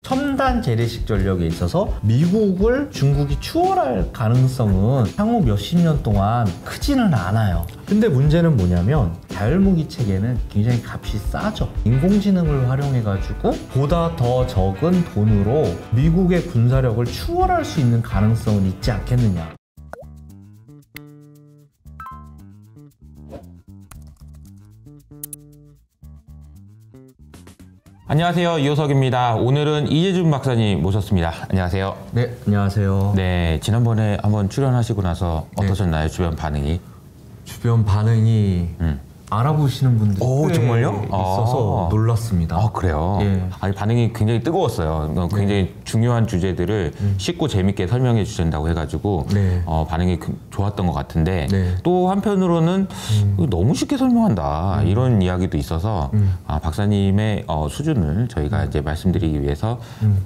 첨단 재래식 전력에 있어서 미국을 중국이 추월할 가능성은 향후 몇십 년 동안 크지는 않아요. 근데 문제는 뭐냐면 자율무기 체계는 굉장히 값이 싸죠. 인공지능을 활용해가지고 보다 더 적은 돈으로 미국의 군사력을 추월할 수 있는 가능성은 있지 않겠느냐. 안녕하세요, 이호석입니다. 오늘은 이재준 박사님 모셨습니다. 안녕하세요. 네, 안녕하세요. 네, 지난번에 한번 출연하시고 나서 어떠셨나요? 주변 반응이? 주변 반응이 알아보시는 분들이 꽤 정말요? 있어서 놀랐습니다. 아, 그래요? 예. 아니, 반응이 굉장히 뜨거웠어요. 굉장히 중요한 주제들을 쉽고 재밌게 설명해 주신다고 해가지고 네. 반응이 좋았던 것 같은데 네. 또 한편으로는 너무 쉽게 설명한다 이런 이야기도 있어서 박사님의 수준을 저희가 이제 말씀드리기 위해서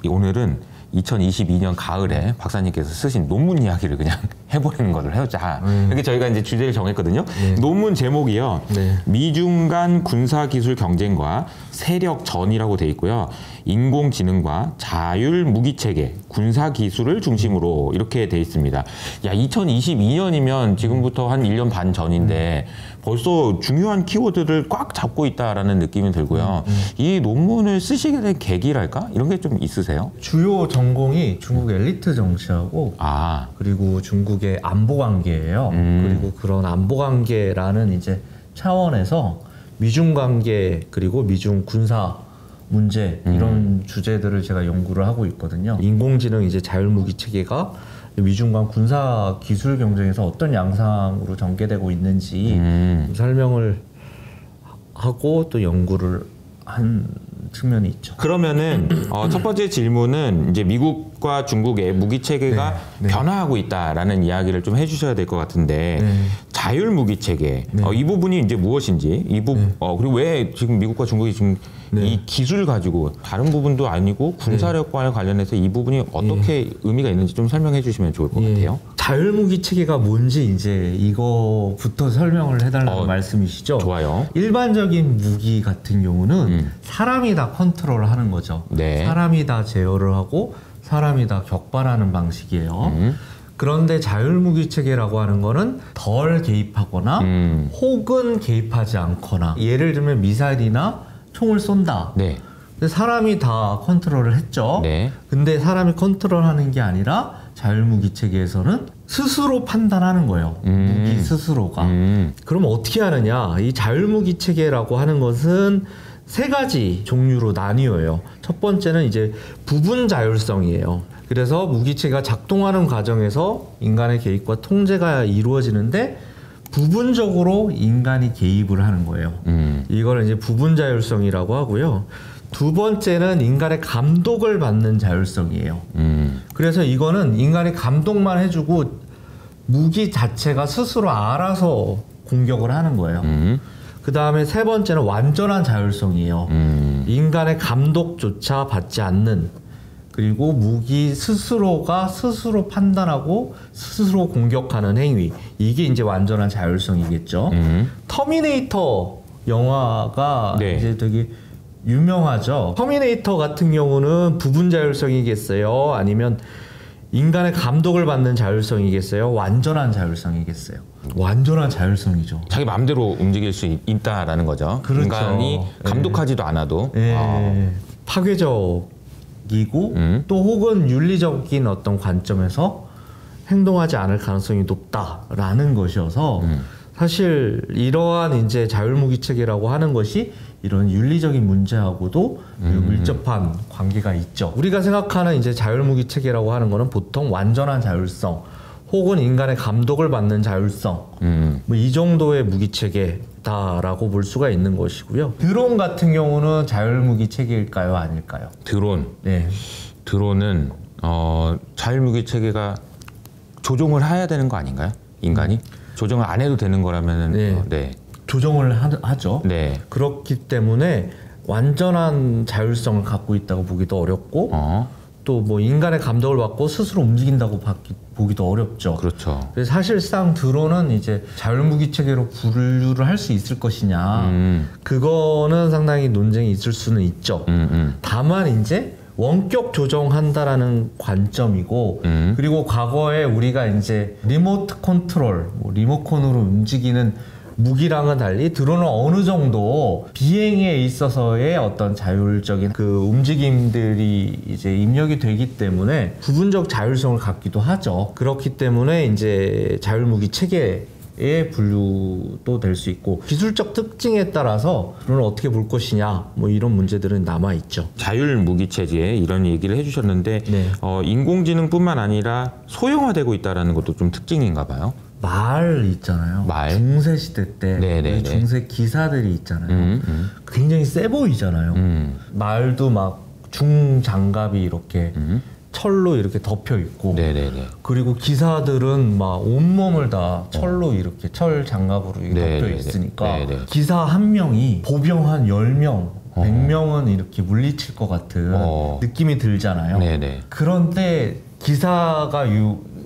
오늘은 2022년 가을에 박사님께서 쓰신 논문 이야기를 그냥 해보는 거를 해보자. 이렇게 저희가 이제 주제를 정했거든요. 논문 제목이요. 미중 간 군사기술 경쟁과 세력전이라고 돼 있고요. 인공지능과 자율 무기체계, 군사기술을 중심으로 이렇게 돼 있습니다. 야, 2022년이면 지금부터 한 1년 반 전인데 벌써 중요한 키워드를 꽉 잡고 있다라는 느낌이 들고요. 이 논문을 쓰시게 된 계기랄까? 이런 게 좀 있으세요? 주요 전공이 중국 엘리트 정치하고 그리고 중국의 안보 관계예요. 그리고 그런 안보 관계라는 이제 차원에서 미중 관계 그리고 미중 군사 문제 이런 주제들을 제가 연구를 하고 있거든요. 인공지능 이제 자율무기 체계가 미중 간 군사 기술 경쟁에서 어떤 양상으로 전개되고 있는지 설명을 하고 또 연구를 한 측면이 있죠. 그러면은 첫 번째 질문은 이제 미국과 중국의 무기 체계가 변화하고 있다라는 이야기를 좀 해주셔야 될 것 같은데 자율 무기 체계 이 부분이 이제 무엇인지 그리고 왜 지금 미국과 중국이 지금 이 기술 가지고 다른 부분도 아니고 군사력과 관련해서 이 부분이 어떻게 의미가 있는지 좀 설명해 주시면 좋을 것 같아요. 자율무기 체계가 뭔지 이제 이거부터 설명을 해달라는 말씀이시죠? 좋아요. 일반적인 무기 같은 경우는 사람이 다 컨트롤을 하는 거죠. 사람이 다 제어를 하고 사람이 다 격발하는 방식이에요. 그런데 자율무기 체계라고 하는 거는 덜 개입하거나 혹은 개입하지 않거나, 예를 들면 미사일이나 총을 쏜다. 근데 사람이 다 컨트롤을 했죠. 근데 사람이 컨트롤하는 게 아니라 자율무기 체계에서는 스스로 판단하는 거예요. 무기 스스로가. 그럼 어떻게 하느냐? 이 자율무기 체계라고 하는 것은 세 가지 종류로 나뉘어요. 첫 번째는 이제 부분 자율성이에요. 그래서 무기체가 작동하는 과정에서 인간의 개입과 통제가 이루어지는데 부분적으로 인간이 개입을 하는 거예요. 이걸 이제 부분 자율성이라고 하고요. 두 번째는 인간의 감독을 받는 자율성이에요. 그래서 이거는 인간이 감독만 해주고 무기 자체가 스스로 알아서 공격을 하는 거예요. 그 다음에 세 번째는 완전한 자율성이에요. 인간의 감독조차 받지 않는, 그리고 무기 스스로가 스스로 판단하고 스스로 공격하는 행위, 이게 이제 완전한 자율성이겠죠. 터미네이터 영화가 이제 되게 유명하죠. 터미네이터 같은 경우는 부분 자율성이겠어요? 아니면 인간의 감독을 받는 자율성이겠어요? 완전한 자율성이겠어요? 완전한 자율성이죠. 자기 마음대로 움직일 수 있다라는 거죠. 그렇죠. 인간이 감독하지도 않아도. 파괴적이고 또 혹은 윤리적인 어떤 관점에서 행동하지 않을 가능성이 높다라는 것이어서 사실 이러한 이제 자율무기 체계라고 하는 것이 이런 윤리적인 문제하고도 밀접한 관계가 있죠. 우리가 생각하는 이제 자율무기 체계라고 하는 거는 보통 완전한 자율성 혹은 인간의 감독을 받는 자율성 뭐 이 정도의 무기 체계다라고 볼 수가 있는 것이고요. 드론 같은 경우는 자율무기 체계일까요, 아닐까요? 드론. 드론은 자율무기 체계가 조종을 해야 되는 거 아닌가요? 인간이 조정을 안 해도 되는 거라면은 조정을 하죠. 그렇기 때문에 완전한 자율성을 갖고 있다고 보기도 어렵고 또 뭐 인간의 감독을 받고 스스로 움직인다고 보기도 어렵죠. 그렇죠. 그래서 사실상 드론은 이제 자율무기 체계로 분류를 할 수 있을 것이냐, 그거는 상당히 논쟁이 있을 수는 있죠. 다만 이제 원격 조정한다라는 관점이고 그리고 과거에 우리가 이제 리모트 컨트롤, 뭐 리모컨으로 움직이는 무기랑은 달리 드론은 어느 정도 비행에 있어서의 어떤 자율적인 그 움직임들이 이제 입력이 되기 때문에 부분적 자율성을 갖기도 하죠. 그렇기 때문에 이제 자율무기 체계의 분류도 될 수 있고 기술적 특징에 따라서 드론을 어떻게 볼 것이냐 뭐 이런 문제들은 남아 있죠. 자율무기 체제 이런 얘기를 해주셨는데 네. 인공지능뿐만 아니라 소형화되고 있다는 것도 좀 특징인가 봐요. 말 있잖아요. 말? 중세 시대 때 네네네. 중세 기사들이 있잖아요. 굉장히 세 보이잖아요. 말도 막 중장갑이 이렇게 철로 이렇게 덮여 있고, 네네네. 그리고 기사들은 막 온몸을 다 철로 이렇게 철 장갑으로 이렇게 덮여 네네네. 있으니까 네네. 기사 한 명이 보병 한 10명, 100명은 이렇게 물리칠 것 같은 느낌이 들잖아요. 네네. 그런데 기사가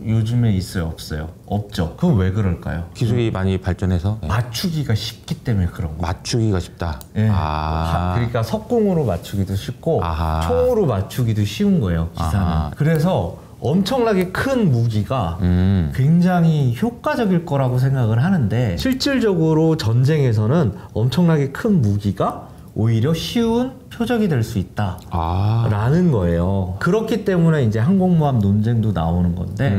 요즘에 있어요, 없어요? 없죠. 그건 왜 그럴까요? 기술이 많이 발전해서 맞추기가 쉽기 때문에 그런 거. 맞추기가 쉽다. 예. 아. 그러니까 석궁으로 맞추기도 쉽고 아하. 총으로 맞추기도 쉬운 거예요, 기사는. 아하. 그래서 엄청나게 큰 무기가 굉장히 효과적일 거라고 생각을 하는데 실질적으로 전쟁에서는 엄청나게 큰 무기가 오히려 쉬운 표적이 될 수 있다. 라는 거예요. 그렇기 때문에 이제 항공모함 논쟁도 나오는 건데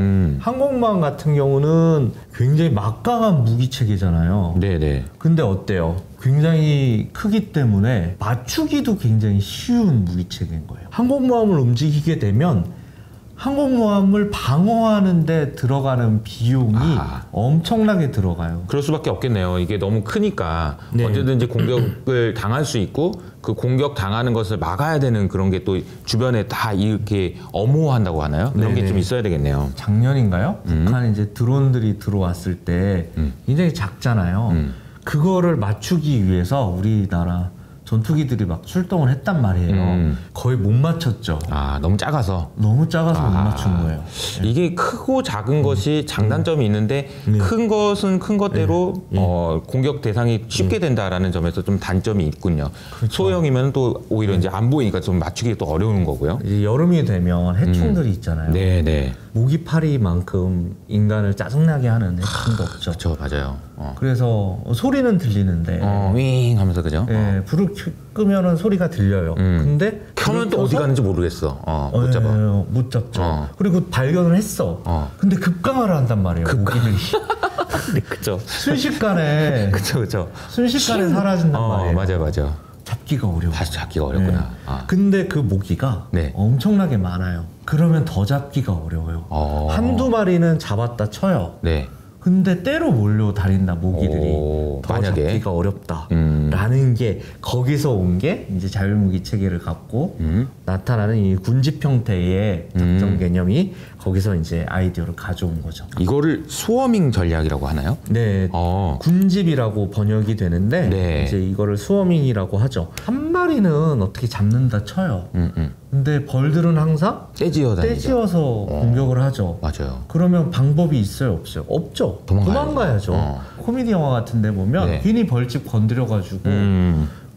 항공모함 같은 경우는 굉장히 막강한 무기 체계잖아요. 네네. 근데 어때요? 굉장히 크기 때문에 맞추기도 굉장히 쉬운 무기 체계인 거예요. 항공모함을 움직이게 되면 항공모함을 방어하는 데 들어가는 비용이 엄청나게 들어가요. 그럴 수밖에 없겠네요. 이게 너무 크니까 네. 언제든지 공격을 당할 수 있고 그 공격 당하는 것을 막아야 되는 그런 게 또 주변에 다 이렇게 엄호한다고 하나요? 그런 게 네네. 좀 있어야 되겠네요. 작년인가요? 북한 이제 드론들이 들어왔을 때 굉장히 작잖아요. 그거를 맞추기 위해서 우리나라 전투기들이 막 출동을 했단 말이에요. 거의 못 맞췄죠. 너무 작아서. 너무 작아서 못 맞춘 거예요. 이게 크고 작은 것이 장단점이 있는데 큰 것은 큰 것대로 공격 대상이 쉽게 된다라는 점에서 좀 단점이 있군요. 그렇죠. 소형이면 또 오히려 이제 안 보이니까 좀 맞추기 또 어려운 거고요. 이제 여름이 되면 해충들이 있잖아요. 네네. 모기파리만큼 인간을 짜증나게 하는 해충도 없죠. 그렇죠, 맞아요. 그래서 소리는 들리는데 윙 하면서 그죠? 예, 불을 끄면은 소리가 들려요. 근데 켜면 또 어디 가는지 모르겠어. 못 잡아. 못 잡죠. 그리고 발견을 했어. 근데 급강화를 한단 말이에요. 모기들이. 네, 그죠. 순식간에 그죠. 순식간에 사라진단 말이에요. 맞아. 잡기가 어려워. 다시 잡기가 어렵구나. 네. 근데 그 모기가 네. 엄청나게 많아요. 그러면 더 잡기가 어려워요. 한두 마리는 잡았다 쳐요. 네. 근데 때로 몰려다닌다 모기들이. 더 만약에 잡기가 어렵다라는 게 거기서 온 게 이제 자율무기 체계를 갖고 나타나는 이 군집 형태의 작전 개념이 거기서 이제 아이디어를 가져온 거죠. 이거를 스워밍 전략이라고 하나요? 네, 군집이라고 번역이 되는데 네. 이제 이거를 스워밍이라고 하죠. 한 마리는 어떻게 잡는다 쳐요. 근데 벌들은 항상 떼지어 다니죠. 떼지어서 공격을 하죠. 맞아요. 그러면 방법이 있어요, 없어요? 없죠. 도망가야죠. 코미디 영화 같은 데 보면 네. 괜히 벌집 건드려가지고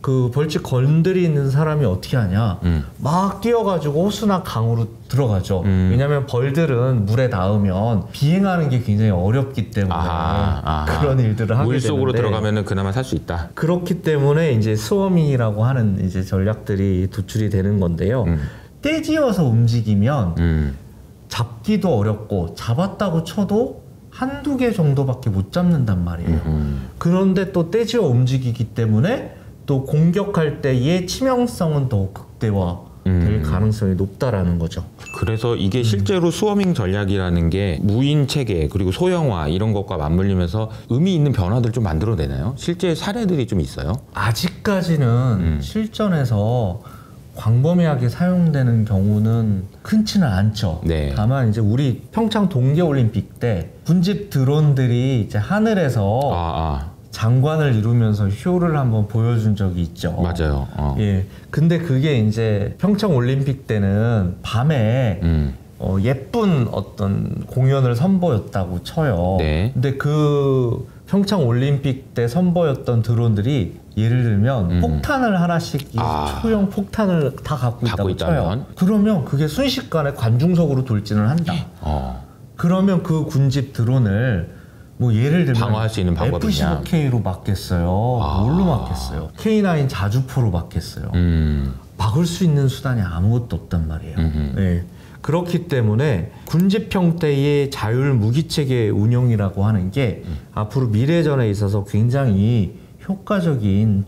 그 벌집 건드리는 사람이 어떻게 하냐, 막 뛰어가지고 호수나 강으로 들어가죠. 왜냐면 벌들은 물에 닿으면 비행하는 게 굉장히 어렵기 때문에 그런 일들을 하게 되는데 물속으로 들어가면은 그나마 살 수 있다. 그렇기 때문에 이제 스워밍이라고 하는 이제 전략들이 도출이 되는 건데요. 떼지어서 움직이면 잡기도 어렵고 잡았다고 쳐도 한두 개 정도밖에 못 잡는단 말이에요. 그런데 또 떼지어 움직이기 때문에 또 공격할 때의 치명성은 더 극대화될 가능성이 높다라는 거죠. 그래서 이게 실제로 스워밍 전략이라는 게 무인 체계 그리고 소형화 이런 것과 맞물리면서 의미 있는 변화들을 좀 만들어내나요? 실제 사례들이 좀 있어요? 아직까지는 실전에서 광범위하게 사용되는 경우는 흔치는 않죠. 네. 다만 이제 우리 평창 동계올림픽 때 군집 드론들이 이제 하늘에서 장관을 이루면서 쇼를 한번 보여준 적이 있죠. 맞아요. 예. 근데 그게 이제 평창 올림픽 때는 밤에 예쁜 어떤 공연을 선보였다고 쳐요. 네. 근데 그 평창 올림픽 때 선보였던 드론들이 예를 들면 폭탄을 하나씩 소형 폭탄을 다 갖고 있다고 쳐요. 그러면 그게 순식간에 관중석으로 돌진을 한다. 그러면 그 군집 드론을 뭐 예를 들면 방어할 수 있는 방법이냐? FC-4K로 막겠어요. 뭘로 막겠어요? K9 자주포로 막겠어요. 막을 수 있는 수단이 아무것도 없단 말이에요. 네. 그렇기 때문에 군집 형태의 자율 무기체계 운용이라고 하는 게 앞으로 미래전에 있어서 굉장히 효과적인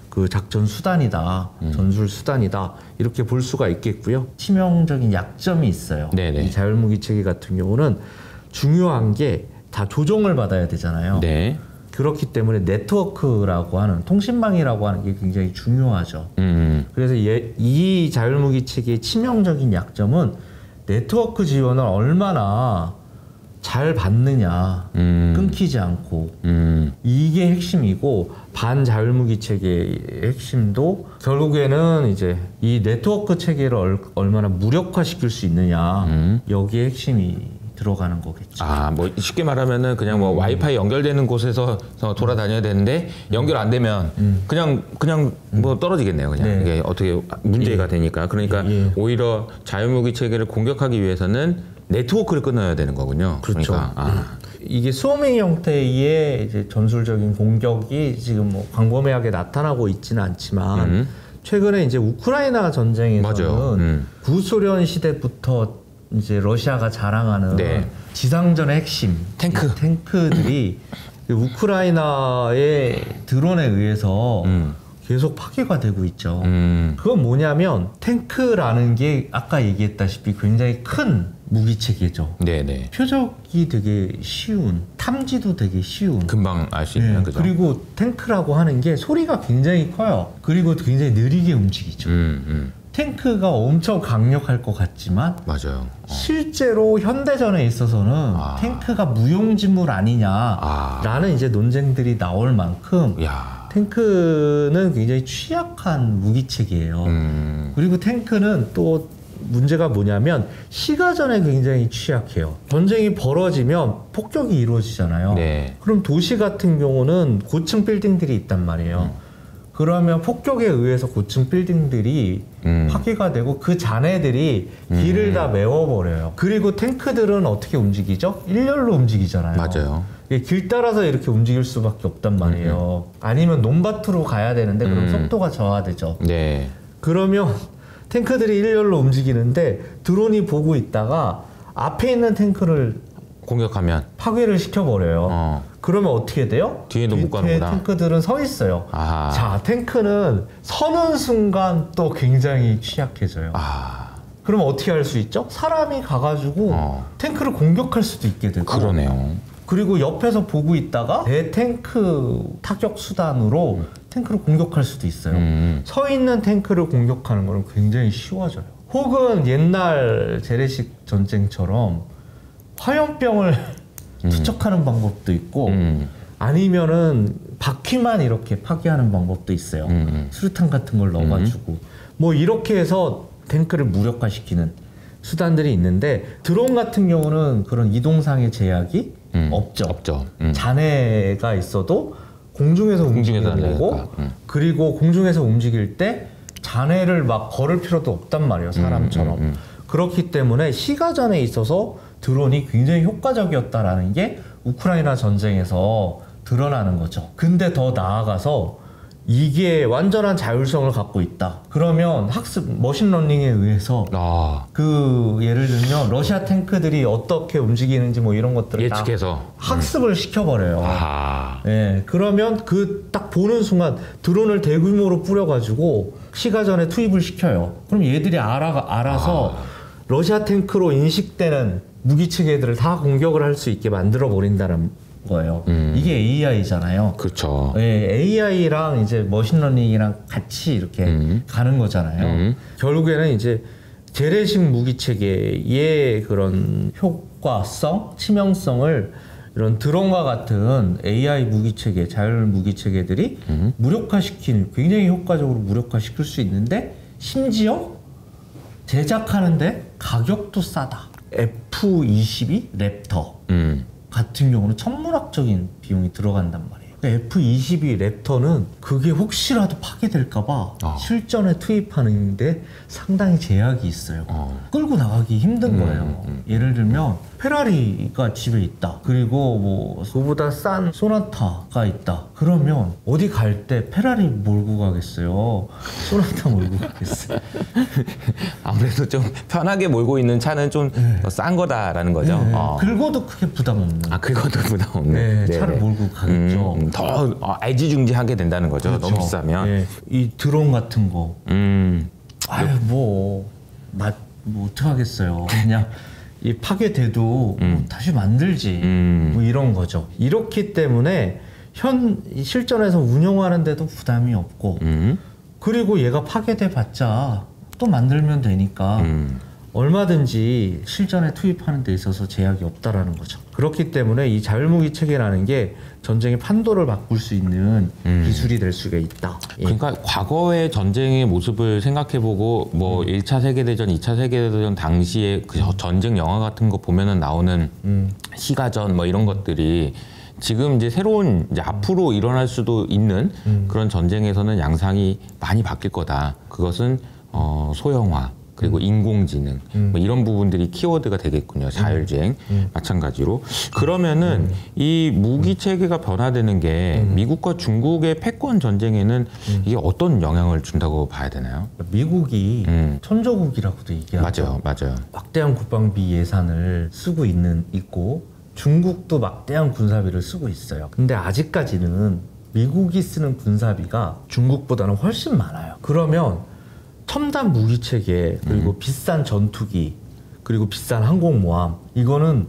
그 작전 수단이다, 전술 수단이다 이렇게 볼 수가 있겠고요. 치명적인 약점이 있어요. 네네. 이 자율 무기체계 같은 경우는 중요한 게 다 조종을 받아야 되잖아요. 네. 그렇기 때문에 네트워크라고 하는 통신망이라고 하는 게 굉장히 중요하죠. 그래서 이 자율무기 체계의 치명적인 약점은 네트워크 지원을 얼마나 잘 받느냐, 끊기지 않고 이게 핵심이고 반자율무기 체계의 핵심도 결국에는 이제 이 네트워크 체계를 얼마나 무력화시킬 수 있느냐 여기에 핵심이 들어가는 거겠죠. 뭐 쉽게 말하면은 그냥 뭐 와이파이 연결되는 곳에서 돌아다녀야 되는데 연결 안 되면 그냥 뭐 떨어지겠네요. 그냥 네. 이게 어떻게 문제가 되니까. 그러니까 오히려 자유무기 체계를 공격하기 위해서는 네트워크를 끊어야 되는 거군요. 그렇죠. 그러니까, 이게 스워밍 형태의 이제 전술적인 공격이 지금 뭐 광범위하게 나타나고 있지는 않지만 최근에 이제 우크라이나 전쟁에서는 구소련 시대부터 이제 러시아가 자랑하는 지상전의 핵심 탱크들이 우크라이나의 드론에 의해서 계속 파괴가 되고 있죠. 그건 뭐냐면 탱크라는 게 아까 얘기했다시피 굉장히 큰 무기체계죠. 네네. 표적이 되게 쉬운, 탐지도 되게 쉬운. 금방 알 수 있는 그죠. 그리고 탱크라고 하는 게 소리가 굉장히 커요. 그리고 굉장히 느리게 움직이죠. 탱크가 엄청 강력할 것 같지만 맞아요. 실제로 현대전에 있어서는 탱크가 무용지물 아니냐라는 이제 논쟁들이 나올 만큼 탱크는 굉장히 취약한 무기체계예요. 그리고 탱크는 또 문제가 뭐냐면 시가전에 굉장히 취약해요. 전쟁이 벌어지면 폭격이 이루어지잖아요. 그럼 도시 같은 경우는 고층 빌딩들이 있단 말이에요. 그러면 폭격에 의해서 고층 빌딩들이 파괴가 되고 그 잔해들이 길을 다 메워버려요. 그리고 탱크들은 어떻게 움직이죠? 일렬로 움직이잖아요. 맞아요. 길 따라서 이렇게 움직일 수밖에 없단 말이에요. 아니면 논밭으로 가야 되는데 그럼 속도가 저하되죠. 그러면 탱크들이 일렬로 움직이는데 드론이 보고 있다가 앞에 있는 탱크를 공격하면 파괴를 시켜버려요. 그러면 어떻게 돼요? 뒤에도 못 가는구나. 탱크들은 서 있어요. 자, 탱크는 서는 순간 또 굉장히 취약해져요. 그러면 어떻게 할 수 있죠? 사람이 가가지고 탱크를 공격할 수도 있게 되고. 그러네요. 그리고 옆에서 보고 있다가 대탱크 타격 수단으로 탱크를 공격할 수도 있어요. 서 있는 탱크를 공격하는 거는 굉장히 쉬워져요. 혹은 옛날 재래식 전쟁처럼 화염병을 투척하는 방법도 있고 아니면은 바퀴만 이렇게 파괴하는 방법도 있어요. 수류탄 같은 걸 넣어가지고 뭐 이렇게 해서 탱크를 무력화시키는 수단들이 있는데 드론 같은 경우는 그런 이동상의 제약이 없죠. 잔해가 있어도 공중에서 움직이는 거고 그리고 공중에서 움직일 때 잔해를 막 걸을 필요도 없단 말이에요. 사람처럼. 그렇기 때문에 시가전에 있어서 드론이 굉장히 효과적이었다라는 게 우크라이나 전쟁에서 드러나는 거죠. 근데 더 나아가서 이게 완전한 자율성을 갖고 있다. 그러면 학습, 머신러닝에 의해서 그 예를 들면 러시아 탱크들이 어떻게 움직이는지 뭐 이런 것들을 예측해서 학습을 시켜버려요. 그러면 그 딱 보는 순간 드론을 대규모로 뿌려가지고 시가전에 투입을 시켜요. 그럼 얘들이 알아서 러시아 탱크로 인식되는 무기체계들을 다 공격을 할 수 있게 만들어 버린다는 거예요. 이게 AI잖아요. 그렇죠. AI랑 이제 머신러닝이랑 같이 이렇게 가는 거잖아요. 결국에는 이제 재래식 무기체계의 그런 효과성, 치명성을 이런 드론과 같은 AI 무기체계, 자율 무기체계들이 굉장히 효과적으로 무력화시킬 수 있는데 심지어 제작하는데 가격도 싸다. F-22 랩터가 같은 경우는 천문학적인 비용이 들어간단 말이에요. F-22 랩터는 그게 혹시라도 파괴될까봐 실전에 투입하는데 상당히 제약이 있어요. 끌고 나가기 힘든 거예요. 예를 들면 페라리가 집에 있다. 그리고 뭐 그보다 싼 소나타가 있다. 그러면 어디 갈 때 페라리 몰고 가겠어요? 소나타 몰고 가겠어요? 아무래도 좀 편하게 몰고 있는 차는 좀 싼 거다라는 거죠. 네. 긁어도 크게 부담 없는. 긁어도 부담 없는. 네, 차를 몰고 가겠죠. 더 애지중지하게 된다는 거죠. 그렇죠. 너무 비싸면. 네. 이 드론 같은 거. 아유 뭐 어떡하겠어요. 그냥 이 파괴돼도 뭐 다시 만들지. 뭐 이런 거죠. 이렇기 때문에 현 실전에서 운영하는데도 부담이 없고 그리고 얘가 파괴돼 봤자 또 만들면 되니까 얼마든지 실전에 투입하는 데 있어서 제약이 없다라는 거죠. 그렇기 때문에 이 자율무기 체계라는 게 전쟁의 판도를 바꿀 수 있는 기술이 될 수가 있다. 예. 그러니까 과거의 전쟁의 모습을 생각해보고 뭐 1차 세계대전, 2차 세계대전 당시에 그 전쟁 영화 같은 거 보면은 나오는 시가전 뭐 이런 것들이 지금 이제 새로운 이제 앞으로 일어날 수도 있는 그런 전쟁에서는 양상이 많이 바뀔 거다. 그것은 소형화 그리고 인공지능 뭐 이런 부분들이 키워드가 되겠군요. 자율주행 마찬가지로. 그러면은 이 무기 체계가 변화되는 게 미국과 중국의 패권 전쟁에는 이게 어떤 영향을 준다고 봐야 되나요? 미국이 천조국이라고도 얘기하죠. 맞아요. 막대한 국방비 예산을 쓰고 있고 중국도 막대한 군사비를 쓰고 있어요. 근데 아직까지는 미국이 쓰는 군사비가 중국보다는 훨씬 많아요. 그러면 첨단 무기 체계 그리고 비싼 전투기 그리고 비싼 항공모함 이거는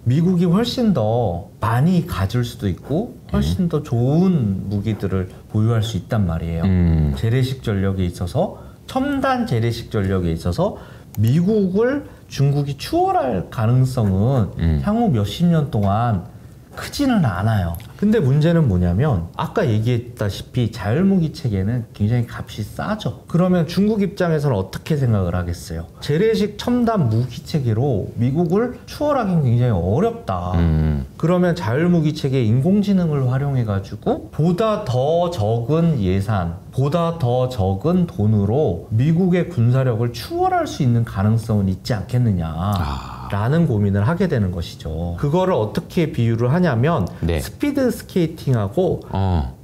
미국이 훨씬 더 많이 가질 수도 있고 훨씬 더 좋은 무기들을 보유할 수 있단 말이에요. 재래식 전력에 있어서 첨단 재래식 전력에 있어서 미국을 중국이 추월할 가능성은 향후 몇십 년 동안 크지는 않아요. 근데 문제는 뭐냐면 아까 얘기했다시피 자율무기 체계는 굉장히 값이 싸죠. 그러면 중국 입장에서는 어떻게 생각을 하겠어요? 재래식 첨단 무기 체계로 미국을 추월하기는 굉장히 어렵다. 그러면 자율무기 체계 인공지능을 활용해 가지고 보다 더 적은 예산, 보다 더 적은 돈으로 미국의 군사력을 추월할 수 있는 가능성은 있지 않겠느냐. 라는 고민을 하게 되는 것이죠. 그거를 어떻게 비유를 하냐면 스피드 스케이팅하고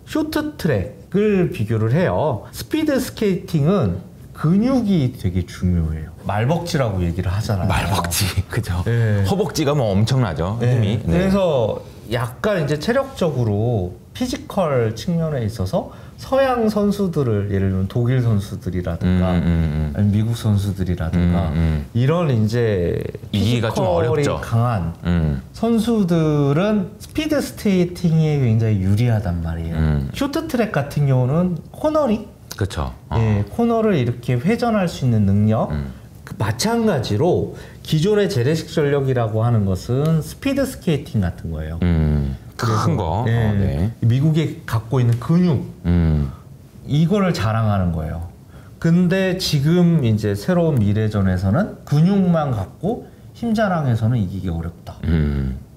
쇼트트랙을 비교를 해요. 스피드 스케이팅은 근육이 되게 중요해요. 말벅지라고 얘기를 하잖아요. 말벅지, 그죠? 네. 허벅지가 뭐 엄청나죠, 힘이. 네. 그래서 약간 이제 체력적으로 피지컬 측면에 있어서 서양 선수들을 예를 들면 독일 선수들이라든가 아니면 미국 선수들이라든가 이런 이제 이기가 좀 어렵죠. 강한 선수들은 스피드 스케이팅에 굉장히 유리하단 말이에요. 쇼트트랙 같은 경우는 코너링, 그렇죠. 예, 코너를 이렇게 회전할 수 있는 능력. 마찬가지로 기존의 재래식 전력이라고 하는 것은 스피드 스케이팅 같은 거예요. 큰 거. 네. 미국이 갖고 있는 근육 이거를 자랑하는 거예요. 근데 지금 이제 새로운 미래전에서는 근육만 갖고 힘 자랑해서는 이기기 어렵다.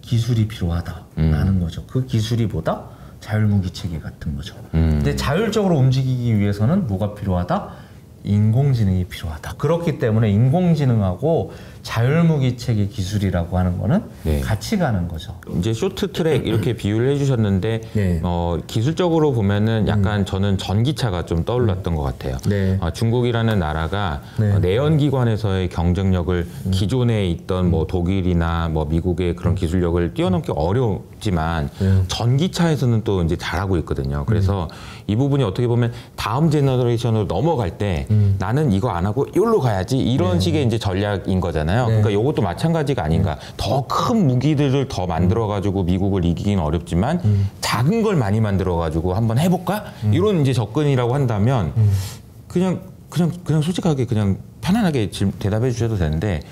기술이 필요하다라는 거죠. 그 기술이 뭐다? 자율무기 체계 같은 거죠. 근데 자율적으로 움직이기 위해서는 뭐가 필요하다? 인공지능이 필요하다. 그렇기 때문에 인공지능하고 자율무기 체계 기술이라고 하는 거는 같이 가는 거죠. 이제 쇼트트랙 이렇게 비유를 해주셨는데 기술적으로 보면은 약간 저는 전기차가 좀 떠올랐던 것 같아요. 중국이라는 나라가 내연기관에서의 경쟁력을 기존에 있던 뭐 독일이나 뭐 미국의 그런 기술력을 뛰어넘기 어렵지만 전기차에서는 또 이제 잘하고 있거든요. 그래서 이 부분이 어떻게 보면 다음 제너레이션으로 넘어갈 때 나는 이거 안 하고 이걸로 가야지 이런 식의 이제 전략인 거잖아요. 그러니까 이것도 마찬가지가 아닌가. 더 큰 무기들을 더 만들어가지고 미국을 이기기는 어렵지만 작은 걸 많이 만들어가지고 한번 해볼까? 이런 이제 접근이라고 한다면 그냥 솔직하게 그냥 편안하게 대답해 주셔도 되는데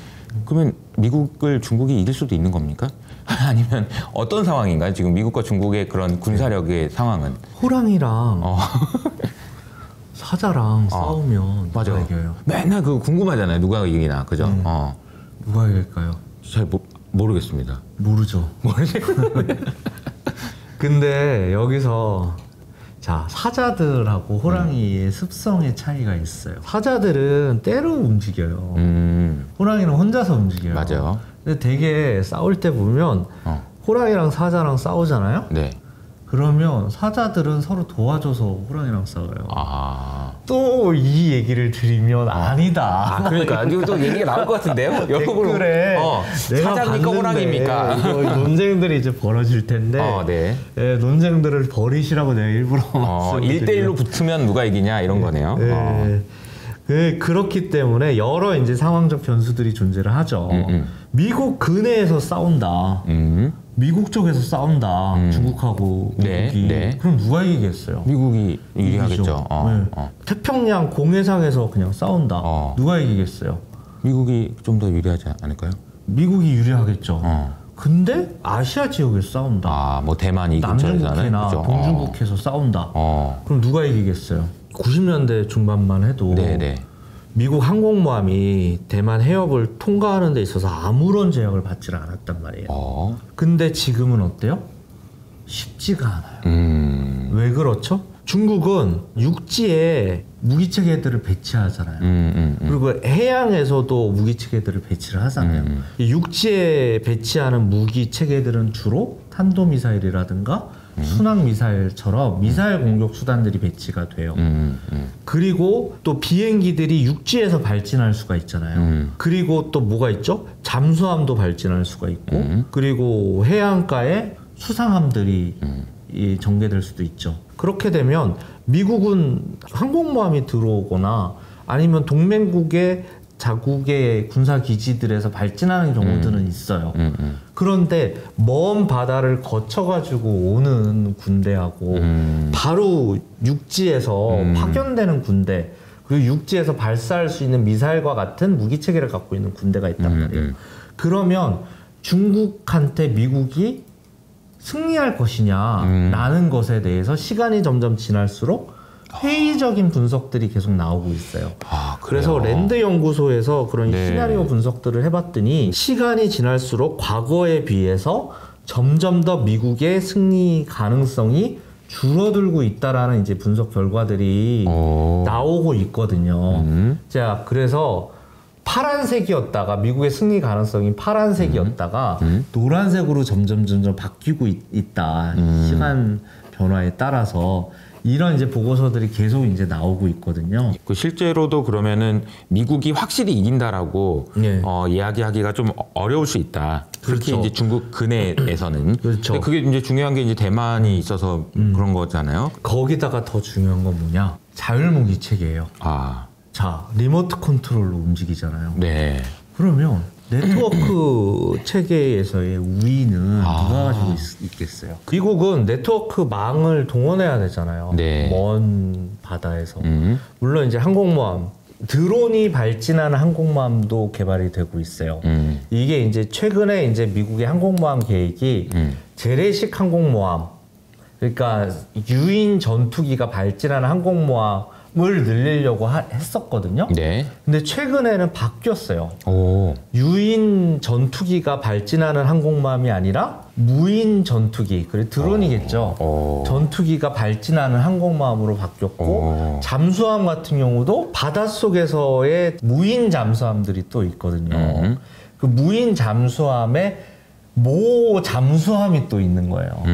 그러면 미국을 중국이 이길 수도 있는 겁니까? 아니면 어떤 상황인가요? 지금 미국과 중국의 그런 군사력의 상황은? 호랑이랑 사자랑 싸우면 누가 이겨요? 맨날 그거 궁금하잖아요. 누가 이기나, 그죠? 누가 이길까요? 잘 모르겠습니다. 모르죠. 근데 여기서 자, 사자들하고 호랑이의 습성의 차이가 있어요. 사자들은 때로 움직여요. 호랑이는 혼자서 움직여요. 맞아요. 근데 되게 싸울 때 보면 호랑이랑 사자랑 싸우잖아요. 네. 그러면 사자들은 서로 도와줘서 호랑이랑 싸워요. 아. 또 이 얘기를 드리면 아니다. 아, 그러니까 이거 또 얘기가 나올 것 같은데요. 댓글에 내가 사자입니까 호랑이입니까? 이거 논쟁들이 이제 벌어질 텐데 네. 예, 논쟁들을 버리시라고 내가 일부러 1대1로 붙으면 누가 이기냐 이런 거네요. 그렇기 때문에 여러 이제 상황적 변수들이 존재를 하죠. 미국 근해에서 싸운다. 미국 쪽에서 싸운다. 중국하고 미국이. 네. 그럼 누가 이기겠어요? 미국이 유리하겠죠. 태평양 공해상에서 그냥 싸운다. 누가 이기겠어요? 미국이 좀 더 유리하지 않을까요? 미국이 유리하겠죠. 근데 아시아 지역에서 싸운다. 뭐 대만 이 근처에서는 남중국해나 동중국해에서 싸운다. 그럼 누가 이기겠어요? 90년대 중반만 해도 네네. 미국 항공모함이 대만 해협을 통과하는 데 있어서 아무런 제약을 받지 않았단 말이에요. 근데 지금은 어때요? 쉽지가 않아요. 왜 그렇죠? 중국은 육지에 무기체계들을 배치하잖아요. 그리고 해양에서도 무기체계들을 배치를 하잖아요. 육지에 배치하는 무기체계들은 주로 탄도미사일이라든가 순항미사일처럼 미사일 공격 수단들이 배치가 돼요. 그리고 또 비행기들이 육지에서 발진할 수가 있잖아요. 그리고 또 뭐가 있죠? 잠수함도 발진할 수가 있고 그리고 해안가에 수상함들이 전개될 수도 있죠. 그렇게 되면 미국은 항공모함이 들어오거나 아니면 동맹국의 자국의 군사기지들에서 발진하는 경우들은 있어요. 그런데 먼 바다를 거쳐가지고 오는 군대하고 바로 육지에서 파견되는 군대 그리고 육지에서 발사할 수 있는 미사일과 같은 무기체계를 갖고 있는 군대가 있단 말이에요. 그러면 중국한테 미국이 승리할 것이냐라는 것에 대해서 시간이 점점 지날수록 회의적인 분석들이 계속 나오고 있어요. 그래서 랜드 연구소에서 그런 시나리오 분석들을 해봤더니 시간이 지날수록 과거에 비해서 점점 더 미국의 승리 가능성이 줄어들고 있다라는 이제 분석 결과들이 나오고 있거든요. 자, 그래서 파란색이었다가 미국의 승리 가능성이 파란색이었다가 노란색으로 점점 바뀌고 있다. 시간 변화에 따라서 이런 이제 보고서들이 계속 이제 나오고 있거든요. 실제로도 그러면은 미국이 확실히 이긴다라고 이야기하기가 좀 어려울 수 있다. 특히 이제 중국 근해에서는. 그렇죠. 근데 그게 이제 중요한 게 이제 대만이 있어서 그런 거잖아요. 거기다가 더 중요한 건 뭐냐? 자율무기 체계예요. 자, 리모트 컨트롤로 움직이잖아요. 네. 그러면 네트워크 체계에서의 우위는 누가 가지고 있겠어요? 미국은 네트워크 망을 동원해야 되잖아요. 먼 바다에서. 물론 이제 항공모함, 드론이 발진하는 항공모함도 개발이 되고 있어요. 이게 이제 최근에 이제 미국의 항공모함 계획이 재래식 항공모함, 그러니까 유인 전투기가 발진하는 항공모함을 늘리려고 했었거든요. 근데 최근에는 바뀌었어요. 유인 전투기가 발진하는 항공모함이 아니라 무인 전투기, 그래 드론이겠죠. 전투기가 발진하는 항공모함으로 바뀌었고 잠수함 같은 경우도 바닷속에서의 무인 잠수함들이 또 있거든요. 그 무인 잠수함에 모 잠수함이 또 있는 거예요.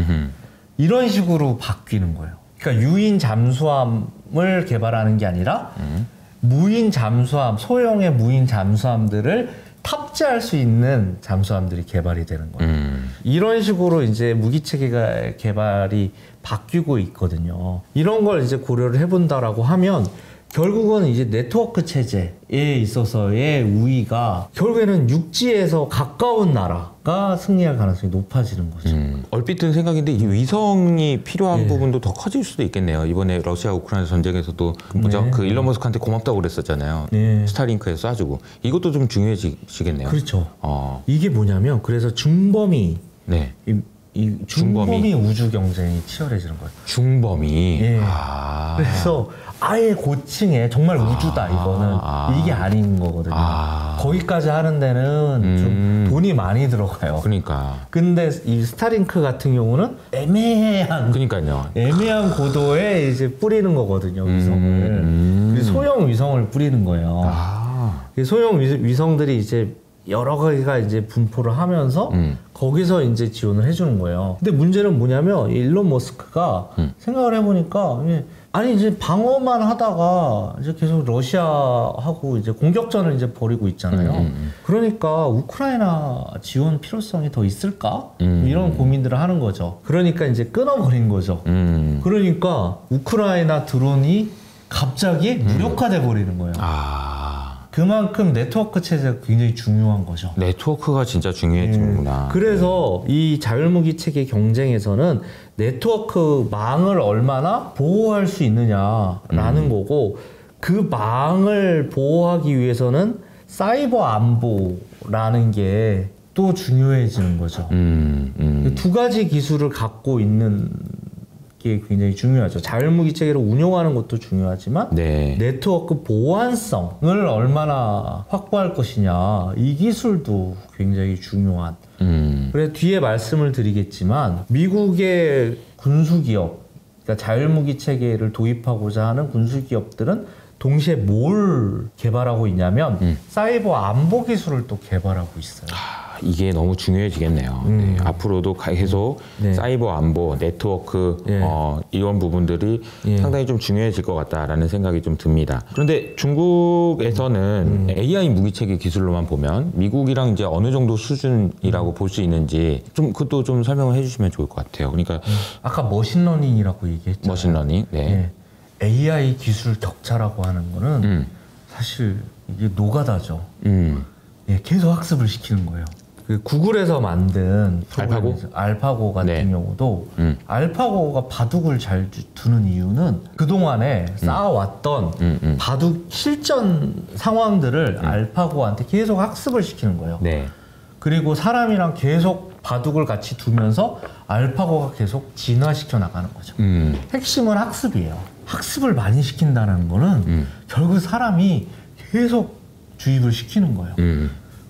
이런 식으로 바뀌는 거예요. 그러니까 유인 잠수함을 개발하는 게 아니라 무인 잠수함, 소형의 무인 잠수함들을 탑재할 수 있는 잠수함들이 개발이 되는 거예요. 이런 식으로 이제 무기체계가 개발이 바뀌고 있거든요. 이런 걸 이제 고려를 해본다라고 하면 결국은 이제 네트워크 체제에 있어서의 우위가 결국에는 육지에서 가까운 나라가 승리할 가능성이 높아지는 거죠. 얼핏 든 생각인데 이 위성이 필요한 부분도 더 커질 수도 있겠네요. 이번에 러시아 우크라이나 전쟁에서도 그 일론 머스크한테 고맙다고 그랬었잖아요. 스타링크에 쏴주고 이것도 좀 중요해지겠네요. 그렇죠. 이게 뭐냐면 그래서 중범위 이 중범위 우주 경쟁이 치열해지는 거예요. 중범위. 예. 그래서 아예 고층에 정말 우주다 이거는 이게 아닌 거거든요. 거기까지 하는 데는 좀 돈이 많이 들어가요. 그러니까. 근데 이 스타링크 같은 경우는 애매한 고도에 이제 뿌리는 거거든요. 위성을. 소형 위성을 뿌리는 거예요. 소형 위성들이 이제 여러 가지가 이제 분포를 하면서 거기서 이제 지원을 해주는 거예요. 근데 문제는 뭐냐면 일론 머스크가 생각을 해보니까 아니 이제 방어만 하다가 이제 계속 러시아하고 이제 공격전을 이제 벌이고 있잖아요. 그러니까 우크라이나 지원 필요성이 더 있을까? 이런 고민들을 하는 거죠. 그러니까 이제 끊어버린 거죠. 그러니까 우크라이나 드론이 갑자기 무력화돼 버리는 거예요. 그만큼 네트워크 체제가 굉장히 중요한 거죠. 네트워크가 진짜 중요해지는구나. 그래서 이 자율무기 체계 경쟁에서는 네트워크 망을 얼마나 보호할 수 있느냐라는 거고, 그 망을 보호하기 위해서는 사이버 안보라는 게 또 중요해지는 거죠. 두 가지 기술을 갖고 있는 게 굉장히 중요하죠. 자율무기 체계를 운용하는 것도 중요하지만 네트워크 보안성을 얼마나 확보할 것이냐, 이 기술도 굉장히 중요한. 그래서 뒤에 말씀을 드리겠지만 미국의 군수기업, 그러니까 자율무기 체계를 도입하고자 하는 군수기업들은 동시에 뭘 개발하고 있냐면 사이버 안보 기술을 또 개발하고 있어요. 이게 너무 중요해지겠네요. 앞으로도 계속 사이버 안보, 네트워크 이런 부분들이 상당히 좀 중요해질 것 같다라는 생각이 좀 듭니다. 그런데 중국에서는 AI 무기체계 기술로만 보면 미국이랑 이제 어느 정도 수준이라고 볼 수 있는지 좀 그것도 좀 설명을 해주시면 좋을 것 같아요. 그러니까 아까 머신러닝이라고 얘기했잖아요. 머신러닝. AI 기술 격차라고 하는 거는 사실 이게 노가다죠. 계속 학습을 시키는 거예요. 그 구글에서 만든 알파고 같은 경우도 알파고가 바둑을 잘 두는 이유는 그동안에 쌓아왔던 바둑 실전 상황들을 알파고한테 계속 학습을 시키는 거예요. 그리고 사람이랑 계속 바둑을 같이 두면서 알파고가 계속 진화시켜 나가는 거죠. 핵심은 학습이에요. 학습을 많이 시킨다는 거는 결국 사람이 계속 주입을 시키는 거예요.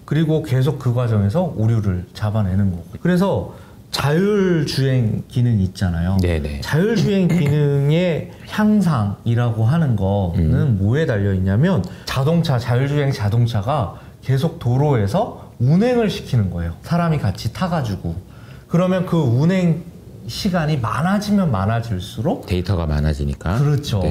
그리고 계속 그 과정에서 오류를 잡아내는 거고. 그래서 자율주행 기능이 있잖아요. 자율주행 기능의 향상이라고 하는 거는 뭐에 달려 있냐면 자율주행 자동차가 계속 도로에서 운행을 시키는 거예요. 사람이 같이 타가지고. 그러면 그 운행 시간이 많아지면 많아질수록 데이터가 많아지니까. 그렇죠.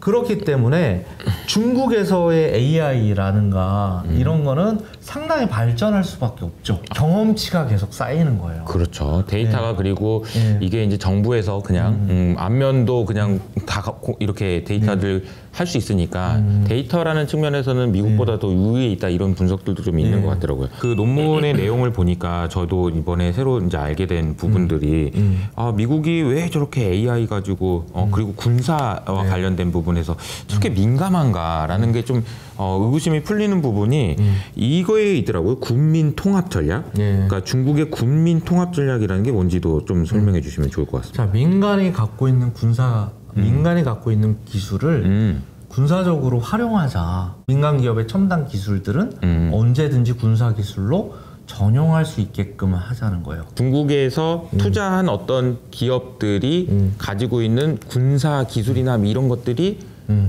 그렇기 때문에 중국에서의 AI라는가 이런 거는 상당히 발전할 수밖에 없죠. 경험치가 계속 쌓이는 거예요. 그렇죠. 데이터가 그리고 이게 이제 정부에서 그냥 안면도 그냥 다 이렇게 데이터들 할 수 있으니까 데이터라는 측면에서는 미국보다 더 우위에 있다, 이런 분석들도 좀 있는 것 같더라고요. 그 논문의 내용을 보니까 저도 이번에 새로 이제 알게 된 부분들이 미국이 왜 저렇게 AI 가지고 그리고 군사와 관련된 부분에서 저렇게 민감한가라는 게 좀 의구심이 풀리는 부분이 이거에 있더라고요. 국민 통합 전략. 그러니까 중국의 국민 통합 전략이라는 게 뭔지도 좀 설명해 주시면 좋을 것 같습니다. 자, 민간이 갖고 있는 기술을 군사적으로 활용하자. 민간 기업의 첨단 기술들은 언제든지 군사 기술로 전용할 수 있게끔 하자는 거예요. 중국에서 투자한 어떤 기업들이 가지고 있는 군사 기술이나 이런 것들이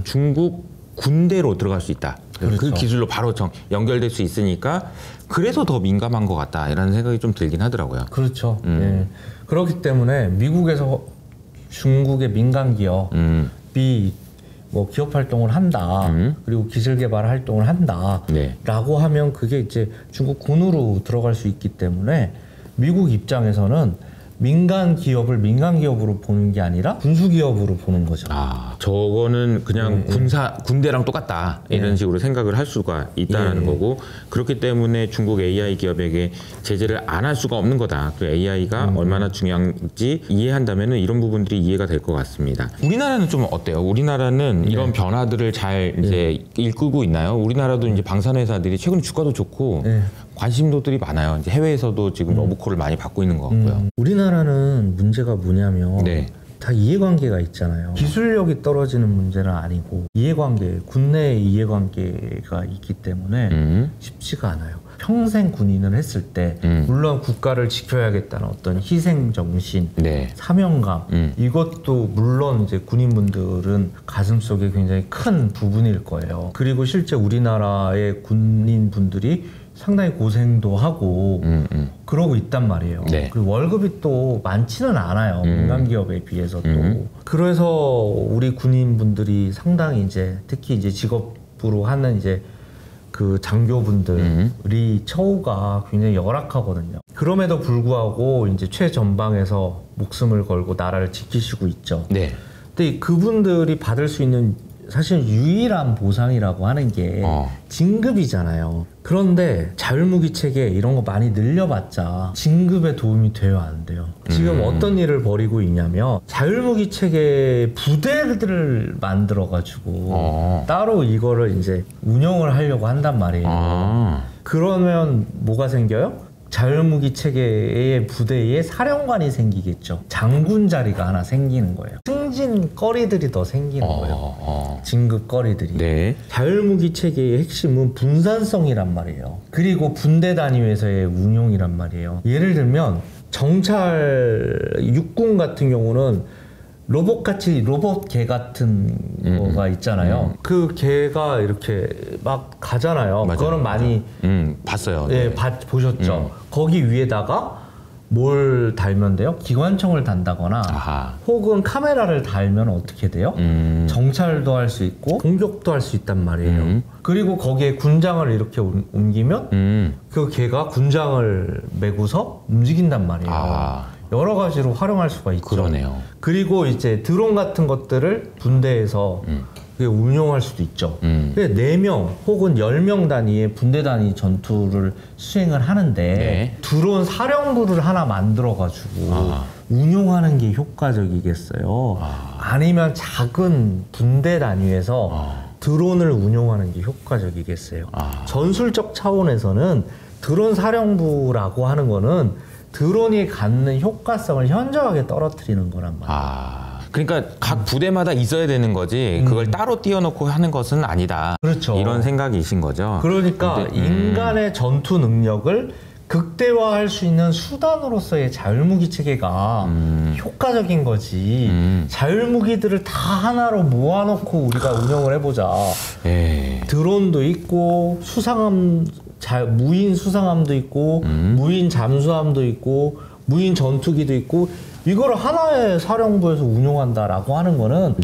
중국 군대로 들어갈 수 있다. 그 기술로 바로 연결될 수 있으니까 그래서 더 민감한 것 같다라는 생각이 좀 들긴 하더라고요. 그렇죠. 그렇기 때문에 미국에서 중국의 민간 기업이 뭐 기업 활동을 한다, 그리고 기술 개발 활동을 한다라고 하면 그게 이제 중국 군으로 들어갈 수 있기 때문에 미국 입장에서는 민간 기업을 민간 기업으로 보는 게 아니라 군수 기업으로 보는 거죠. 저거는 그냥 군대랑 똑같다 이런 식으로 생각을 할 수가 있다라는 거고, 그렇기 때문에 중국 AI 기업에게 제재를 안 할 수가 없는 거다. 그 AI가 얼마나 중요한지 이해한다면은 이런 부분들이 이해가 될 것 같습니다. 우리나라는 좀 어때요? 우리나라는 이런 변화들을 잘 이제 이끌고 있나요? 우리나라도 이제 방산회사들이 최근에 주가도 좋고 관심도들이 많아요. 이제 해외에서도 지금 러브콜을 많이 받고 있는 것 같고요. 우리나라는 문제가 뭐냐면 다 이해관계가 있잖아요. 기술력이 떨어지는 문제는 아니고 이해관계, 군내의 이해관계가 있기 때문에 쉽지가 않아요. 평생 군인을 했을 때 물론 국가를 지켜야겠다는 어떤 희생 정신, 사명감 이것도 물론 이제 군인분들은 가슴속에 굉장히 큰 부분일 거예요. 그리고 실제 우리나라의 군인분들이 상당히 고생도 하고 그러고 있단 말이에요. 그리고 월급이 또 많지는 않아요. 민간 기업에 비해서 또. 그래서 우리 군인분들이 상당히 이제 특히 이제 직업으로 하는 이제 그 장교분들이 처우가 굉장히 열악하거든요. 그럼에도 불구하고 이제 최전방에서 목숨을 걸고 나라를 지키시고 있죠. 근데 그분들이 받을 수 있는 사실 유일한 보상이라고 하는 게 진급이잖아요. 그런데 자율무기 체계 이런 거 많이 늘려봤자 진급에 도움이 돼요, 안 돼요? 지금 어떤 일을 벌이고 있냐면 자율무기 체계 부대들을 만들어가지고 따로 이거를 이제 운영을 하려고 한단 말이에요. 그러면 뭐가 생겨요? 자율무기 체계의 부대에 사령관이 생기겠죠. 장군 자리가 하나 생기는 거예요. 승진거리들이 더 생기는 거예요. 진급거리들이. 자율무기 체계의 핵심은 분산성이란 말이에요. 그리고 분대 단위에서의 운용이란 말이에요. 예를 들면 정찰 육군 같은 경우는 로봇 개 같은 거가 있잖아요. 그 개가 이렇게 막 가잖아요. 그거는 많이 봤어요. 보셨죠. 거기 위에다가 뭘 달면 돼요? 기관총을 단다거나 혹은 카메라를 달면 어떻게 돼요? 정찰도 할 수 있고 공격도 할 수 있단 말이에요. 그리고 거기에 군장을 이렇게 옮기면 그 개가 군장을 메고서 움직인단 말이에요. 여러 가지로 활용할 수가 있죠. 그러네요. 그리고 이제 드론 같은 것들을 분대에서 운용할 수도 있죠. 4명 혹은 10명 단위의 분대 단위 전투를 수행을 하는데 드론 사령부를 하나 만들어가지고 운용하는 게 효과적이겠어요? 아니면 작은 분대 단위에서 드론을 운용하는 게 효과적이겠어요? 전술적 차원에서는 드론 사령부라고 하는 거는 드론이 갖는 효과성을 현저하게 떨어뜨리는 거란 말이에요. 그러니까 각 부대마다 있어야 되는 거지 그걸 따로 띄워놓고 하는 것은 아니다. 그렇죠. 이런 생각이신 거죠. 그러니까 인간의 전투 능력을 극대화할 수 있는 수단으로서의 자율무기 체계가 효과적인 거지. 자율무기들을 다 하나로 모아놓고 우리가 운영을 해보자. 드론도 있고 수상함, 무인 수상함도 있고 무인 잠수함도 있고 무인 전투기도 있고 이거를 하나의 사령부에서 운용한다라고 하는 거는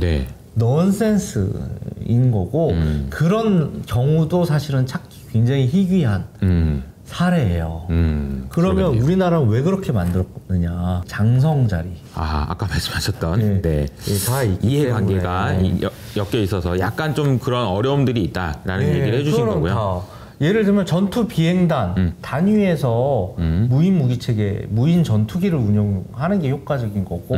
넌센스인 거고 그런 경우도 사실은 찾기 굉장히 희귀한 사례예요. 그러면 그러겠네요. 우리나라는 왜 그렇게 만들었느냐? 장성 자리. 아까 말씀하셨던 다 이해관계가 엮여 있어서 약간 좀 그런 어려움들이 있다라는 얘기를 해주신 거고요. 예를 들면 전투 비행단 단위에서 무인 무기 체계, 무인 전투기를 운영하는 게 효과적인 거고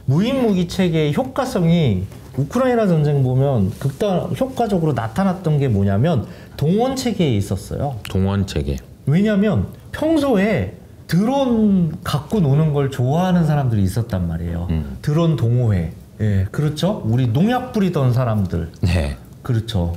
무인 무기 체계의 효과성이 우크라이나 전쟁 보면 효과적으로 나타났던 게 뭐냐면 동원 체계에 있었어요. 동원 체계. 왜냐하면 평소에 드론 갖고 노는 걸 좋아하는 사람들이 있었단 말이에요. 드론 동호회. 그렇죠? 우리 농약 뿌리던 사람들. 그렇죠.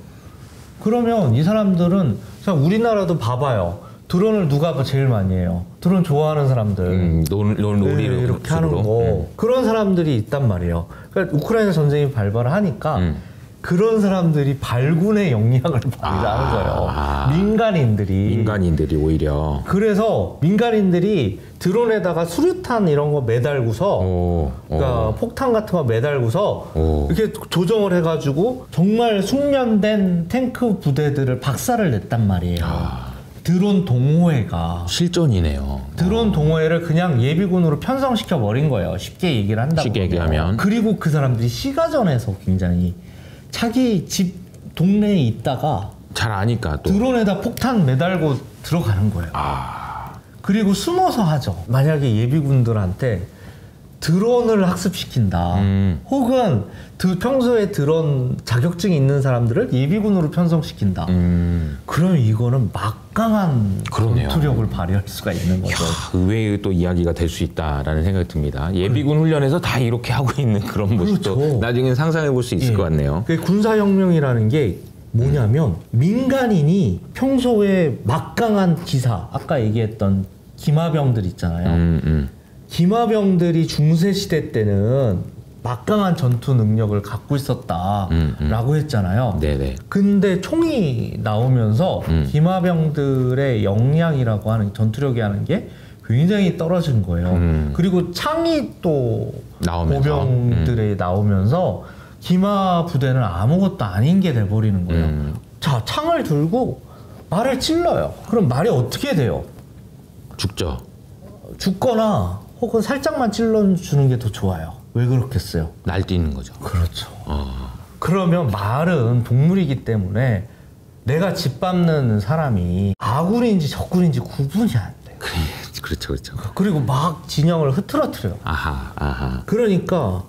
그러면 이 사람들은 우리나라도 봐봐요. 드론을 누가 제일 많이 해요? 드론 좋아하는 사람들. 놀이를 이렇게 하는 거. 그런 사람들이 있단 말이에요. 그러니까 우크라이나 전쟁이 발발을 하니까 그런 사람들이 발군의 영향을 발휘하는 거예요. 민간인들이 오히려. 그래서 민간인들이 드론에다가 수류탄 이런 거 매달고서 그러니까 폭탄 같은 거 매달고서 이렇게 조정을 해가지고 정말 숙련된 탱크 부대들을 박살을 냈단 말이에요. 드론 동호회가 실전이네요. 드론 동호회를 그냥 예비군으로 편성시켜 버린 거예요. 쉽게 얘기를 한다고. 쉽게 얘기하면. 그리고 그 사람들이 시가전에서 굉장히 자기 집 동네에 있다가 잘 아니까 또 드론에다 폭탄 매달고 들어가는 거예요. 그리고 숨어서 하죠. 만약에 예비군들한테 드론을 학습시킨다. 혹은 평소에 드론 자격증이 있는 사람들을 예비군으로 편성시킨다. 그러면 이거는 막강한 전투력을 발휘할 수가 있는 거죠. 의외의 또 이야기가 될 수 있다라는 생각이 듭니다. 예비군 훈련에서 다 이렇게 하고 있는 그런 모습도 그렇죠. 나중에 상상해 볼 수 있을 것 같네요. 군사혁명이라는 게 뭐냐면 민간인이 평소에 막강한 기사, 아까 얘기했던 기마병들 있잖아요. 기마병들이 중세시대 때는 막강한 전투 능력을 갖고 있었다라고 했잖아요. 네네. 근데 총이 나오면서 기마병들의 역량이라고 하는 전투력이 하는 게 굉장히 떨어진 거예요. 그리고 창이 또 보병들에 나오면서 기마 부대는 아무것도 아닌 게 돼버리는 거예요. 자, 창을 들고 말을 찔러요. 그럼 말이 어떻게 돼요? 죽죠. 죽거나 혹은 살짝만 찔러주는 게 더 좋아요. 왜 그렇겠어요? 날뛰는 거죠. 그렇죠. 그러면 말은 동물이기 때문에 내가 짓밟는 사람이 아군인지 적군인지 구분이 안 돼. 그렇죠, 그렇죠. 그리고 막 진영을 흐트러뜨려요. 아하. 그러니까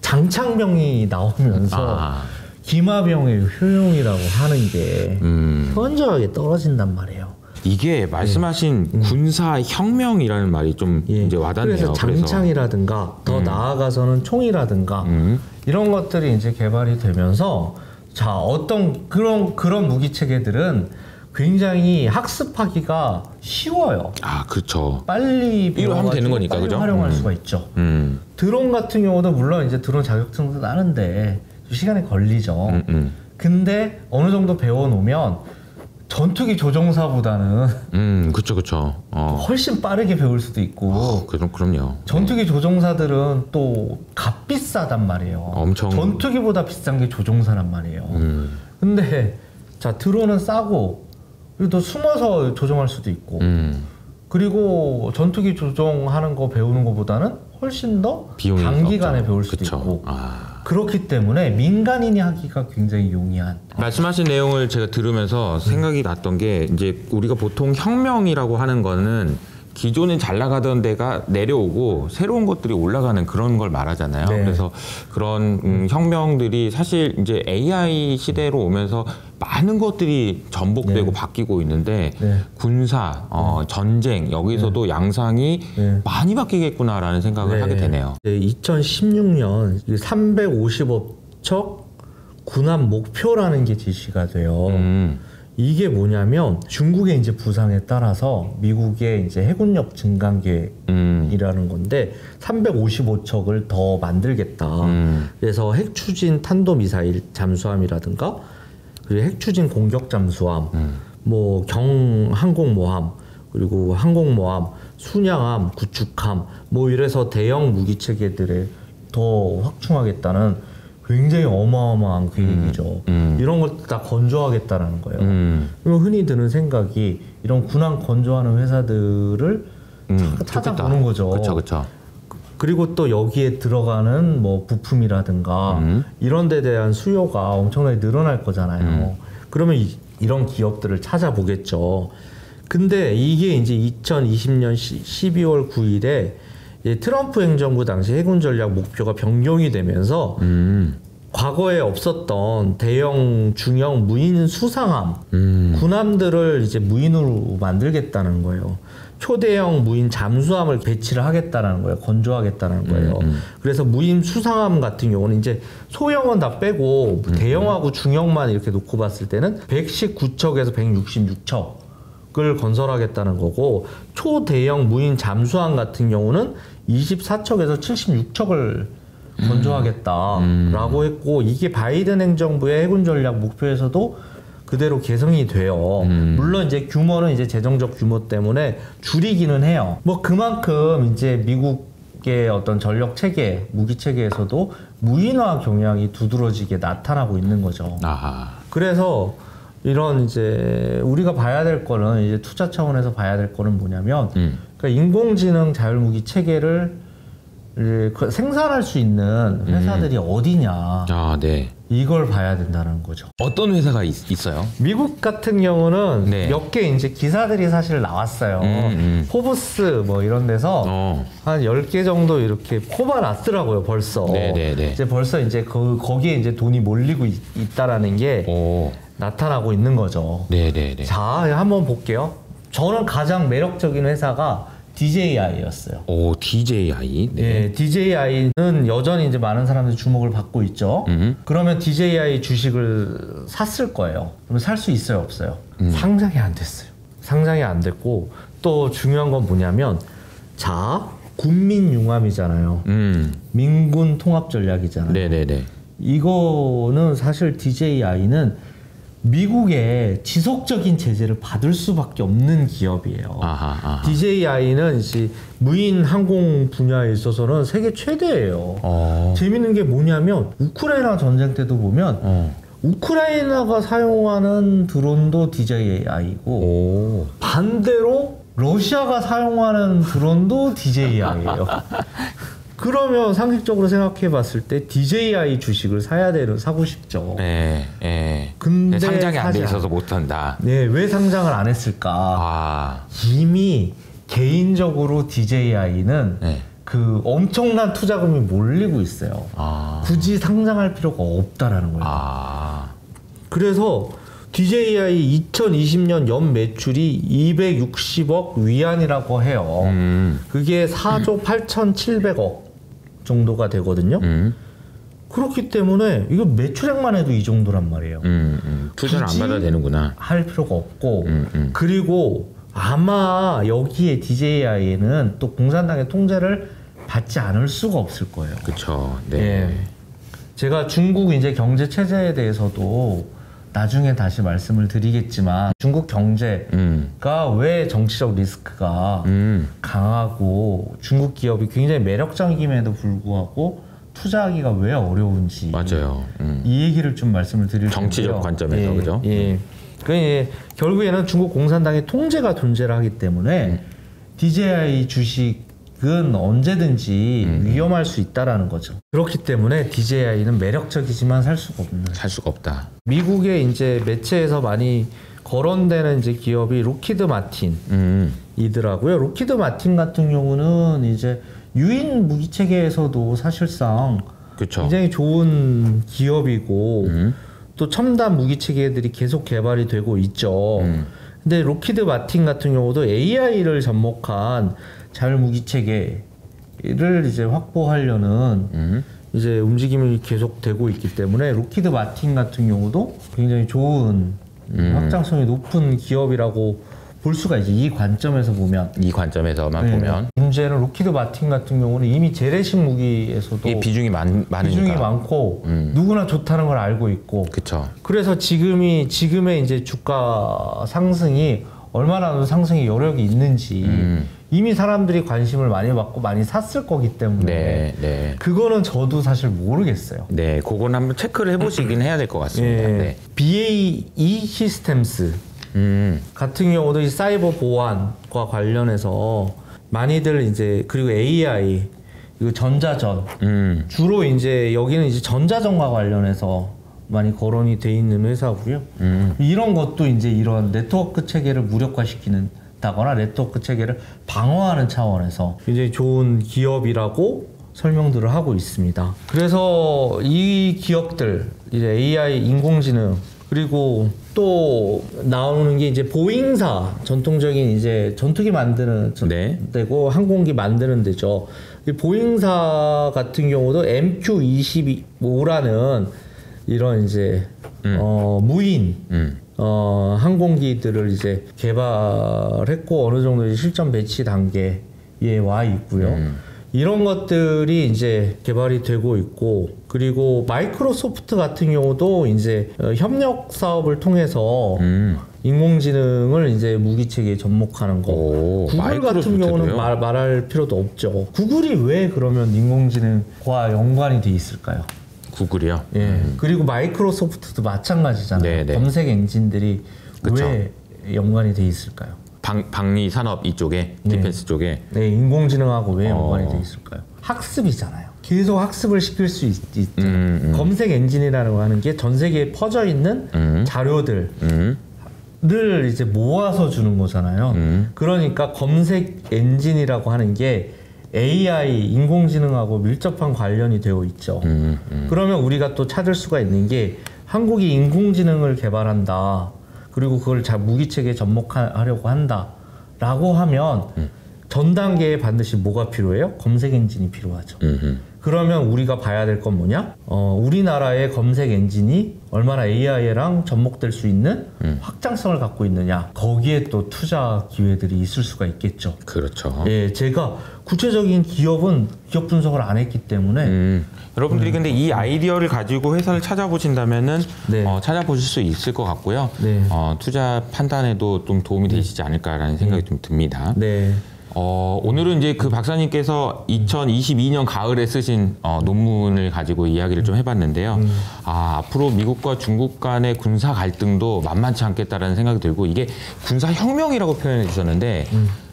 장창병이 나오면서 기마병의 효용이라고 하는 게 현저하게 떨어진단 말이에요. 이게 말씀하신 군사혁명이라는 말이 좀 이제 와닿네요. 그래서 장창이라든가 더 나아가서는 총이라든가 이런 것들이 이제 개발이 되면서 자, 어떤 그런 무기 체계들은 굉장히 학습하기가 쉬워요. 그렇죠. 빨리 하면 되는 거니까, 빨리 그죠? 활용할 수가 있죠. 드론 같은 경우도 물론 이제 드론 자격증도 따는데 좀 시간이 걸리죠. 근데 어느 정도 배워놓으면 전투기 조종사보다는 그쵸. 훨씬 빠르게 배울 수도 있고. 그럼요. 전투기 조종사들은 또 값비싸단 말이에요. 엄청. 전투기보다 비싼 게 조종사란 말이에요. 근데 자, 드론은 싸고 그리고 또 숨어서 조종할 수도 있고. 그리고 전투기 조종하는 거 배우는 것보다는 훨씬 더 단기간에 배울 수도 있고. 그렇기 때문에 민간인이 하기가 굉장히 용이한. 말씀하신 내용을 제가 들으면서 생각이 났던 게 이제 우리가 보통 혁명이라고 하는 거는 기존에 잘 나가던 데가 내려오고 새로운 것들이 올라가는 그런 걸 말하잖아요. 네. 그래서 그런 혁명들이 사실 이제 AI 시대로 오면서 많은 것들이 전복되고 바뀌고 있는데 군사, 전쟁 여기서도 양상이 많이 바뀌겠구나라는 생각을 하게 되네요. 2016년 350억 군함 목표라는 게 제시가 돼요. 이게 뭐냐면 중국의 이제 부상에 따라서 미국의 이제 해군력 증강 계획이라는 건데 355척을 더 만들겠다. 그래서 핵 추진 탄도 미사일 잠수함이라든가 그리고 핵 추진 공격 잠수함, 뭐 항공모함, 그리고 항공모함, 순양함, 구축함, 뭐 이래서 대형 무기 체계들을 더 확충하겠다는 굉장히 어마어마한 계획이죠. 이런 걸 다 건조하겠다라는 거예요. 그리고 흔히 드는 생각이 이런 군함 건조하는 회사들을 찾아보는 거죠. 그렇죠. 그리고 또 여기에 들어가는 뭐 부품이라든가 이런 데 대한 수요가 엄청나게 늘어날 거잖아요. 그러면 이런 기업들을 찾아보겠죠. 근데 이게 이제 2020년 12월 9일에 트럼프 행정부 당시 해군 전략 목표가 변경이 되면서 과거에 없었던 대형 중형 무인 수상함 군함들을 이제 무인으로 만들겠다는 거예요. 초대형 무인 잠수함을 배치를 하겠다는 거예요. 건조하겠다는 거예요. 그래서 무인 수상함 같은 경우는 이제 소형은 다 빼고 대형하고 중형만 이렇게 놓고 봤을 때는 119척에서 166척을 건설하겠다는 거고, 초대형 무인 잠수함 같은 경우는 24척에서 76척을 건조하겠다라고 했고, 이게 바이든 행정부의 해군 전략 목표에서도 그대로 개성이 돼요. 물론 이제 규모는 이제 재정적 규모 때문에 줄이기는 해요. 뭐 그만큼 이제 미국의 어떤 전력 체계, 무기 체계에서도 무인화 경향이 두드러지게 나타나고 있는 거죠. 아하. 그래서 이런 이제 우리가 봐야 될 거는 이제 투자 차원에서 봐야 될 거는 뭐냐면 그러니까 인공지능 자율무기 체계를 생산할 수 있는 회사들이 어디냐. 아, 네. 이걸 봐야 된다는 거죠. 어떤 회사가 있어요? 미국 같은 경우는 네. 몇 개 이제 기사들이 사실 나왔어요. 포브스 뭐 이런 데서 한 10개 정도 이렇게 꼽아놨더라고요, 벌써. 네네네. 이제 벌써 이제 거기에 이제 돈이 몰리고 있다라는 게 나타나고 있는 거죠. 네네네. 자, 한번 볼게요. 저는 가장 매력적인 회사가 DJI였어요. 오, DJI. 네. 예, DJI는 여전히 이제 많은 사람들이 주목을 받고 있죠. 그러면 DJI 주식을 샀을 거예요. 그러면 살 수 있어요, 없어요? 상장이 안 됐어요. 상장이 안 됐고 또 중요한 건 뭐냐면 자, 군민 융합이잖아요. 민군 통합 전략이잖아요. 네네네. 이거는 사실 DJI는 미국의 지속적인 제재를 받을 수밖에 없는 기업이에요. 아하. DJI는 이제 무인 항공 분야에 있어서는 세계 최대예요. 재밌는 게 뭐냐면 우크라이나 전쟁 때도 보면 우크라이나가 사용하는 드론도 DJI고 반대로 러시아가 사용하는 드론도 DJI예요. 그러면 상식적으로 생각해 봤을 때 DJI 주식을 사고 싶죠. 네. 근데 상장이 안 돼 있어서 못 한다. 네, 왜 상장을 안 했을까? 이미 개인적으로 DJI는 그 엄청난 투자금이 몰리고 있어요. 굳이 상장할 필요가 없다라는 거예요. 그래서 DJI 2020년 연 매출이 260억 위안이라고 해요. 그게 4조 8,700억 정도가 되거든요. 그렇기 때문에 이거 매출액만 해도 이 정도란 말이에요. 투자를 안 받아도 되는구나. 할 필요가 없고 그리고 아마 여기에 DJI에는 또 공산당의 통제를 받지 않을 수가 없을 거예요. 그렇죠. 네. 예. 제가 중국 이제 경제 체제에 대해서도 나중에 다시 말씀을 드리겠지만 중국 경제가 왜 정치적 리스크가 강하고 중국 기업이 굉장히 매력적임에도 불구하고 투자하기가 왜 어려운지 맞아요. 이 얘기를 좀 말씀을 드릴 정치적 텐데요. 관점에서 그죠? 그러니까 결국에는 중국 공산당의 통제가 존재를 하기 때문에 DJI 주식은 언제든지 위험할 수 있다라는 거죠. 그렇기 때문에 DJI는 매력적이지만 살 수가 없다. 미국의 이제 매체에서 많이 거론되는 이제 기업이 록히드 마틴이더라고요. 록히드 마틴 같은 경우는 이제 유인 무기 체계에서도 사실상 그쵸. 굉장히 좋은 기업이고 또 첨단 무기 체계들이 계속 개발이 되고 있죠. 근데 록히드 마틴 같은 경우도 AI를 접목한 자율무기 체계를 이제 확보하려는 이제 움직임이 계속 되고 있기 때문에 록히드 마틴 같은 경우도 굉장히 좋은 확장성이 높은 기업이라고 볼 수가 있죠. 이 관점에서 보면. 이 관점에서만 보면. 문제는 록히드 마틴 같은 경우는 이미 재래식 무기에서도 이 비중이 많으니까. 비중이 많고 누구나 좋다는 걸 알고 있고. 그렇죠. 그래서 지금의 이제 주가 상승이 얼마나 상승의 여력이 있는지 이미 사람들이 관심을 많이 받고 많이 샀을 거기 때문에 그거는 저도 사실 모르겠어요. 네, 그건 한번 체크를 해보시긴 해야 될 것 같습니다. BAE 시스템스 같은 경우도 이 사이버 보안과 관련해서 많이들 이제 그리고 AI 그리고 전자전 주로 이제 여기는 이제 전자전과 관련해서 많이 거론이 돼 있는 회사고요. 이런 것도 이제 이런 네트워크 체계를 무력화시키는다거나 네트워크 체계를 방어하는 차원에서 굉장히 좋은 기업이라고 설명들을 하고 있습니다. 그래서 이 기업들 이제 AI 인공지능 그리고 또 나오는 게 이제 보잉사 전통적인 이제 전투기 만드는 데고 항공기 만드는 데죠. 이 보잉사 같은 경우도 MQ-25라는 이런 이제 무인 항공기들을 이제 개발했고 어느 정도 이제 실전 배치 단계에 와 있고요. 이런 것들이 이제 개발이 되고 있고 그리고 마이크로소프트 같은 경우도 이제 협력 사업을 통해서 인공지능을 이제 무기체계에 접목하는 거. 구글 같은 경우는 말할 필요도 없죠. 구글이 왜 그러면 인공지능과 연관이 돼 있을까요? 구글이요? 예. 그리고 마이크로소프트도 마찬가지잖아요. 네네. 검색 엔진들이 그쵸. 왜 연관이 돼 있을까요? 방위 산업 이쪽에, 네. 디펜스 쪽에. 네, 인공지능하고 왜 연관이 돼 있을까요? 학습이잖아요. 계속 학습을 시킬 수 있죠. 검색 엔진이라고 하는 게 전 세계에 퍼져 있는 자료들. 를 이제 모아서 주는 거잖아요. 그러니까 검색 엔진이라고 하는 게 AI, 인공지능하고 밀접한 관련이 되어 있죠. 그러면 우리가 또 찾을 수가 있는 게 한국이 인공지능을 개발한다. 그리고 그걸 무기체계에 접목하려고 한다. 라고 하면 전 단계에 반드시 뭐가 필요해요? 검색 엔진이 필요하죠. 그러면 우리가 봐야 될 건 뭐냐? 우리나라의 검색 엔진이 얼마나 AI랑 접목될 수 있는 확장성을 갖고 있느냐. 거기에 또 투자 기회들이 있을 수가 있겠죠. 그렇죠. 예, 제가 구체적인 기업은 기업 분석을 안 했기 때문에 여러분들이 근데 이 아이디어를 가지고 회사를 찾아보신다면은 네. 찾아보실 수 있을 것 같고요. 네. 투자 판단에도 좀 도움이 되시지 않을까라는 생각이 좀 듭니다. 네. 오늘은 이제 그 박사님께서 2022년 가을에 쓰신 논문을 가지고 이야기를 좀 해봤는데요. 앞으로 미국과 중국 간의 군사 갈등도 만만치 않겠다라는 생각이 들고, 이게 군사 혁명이라고 표현해 주셨는데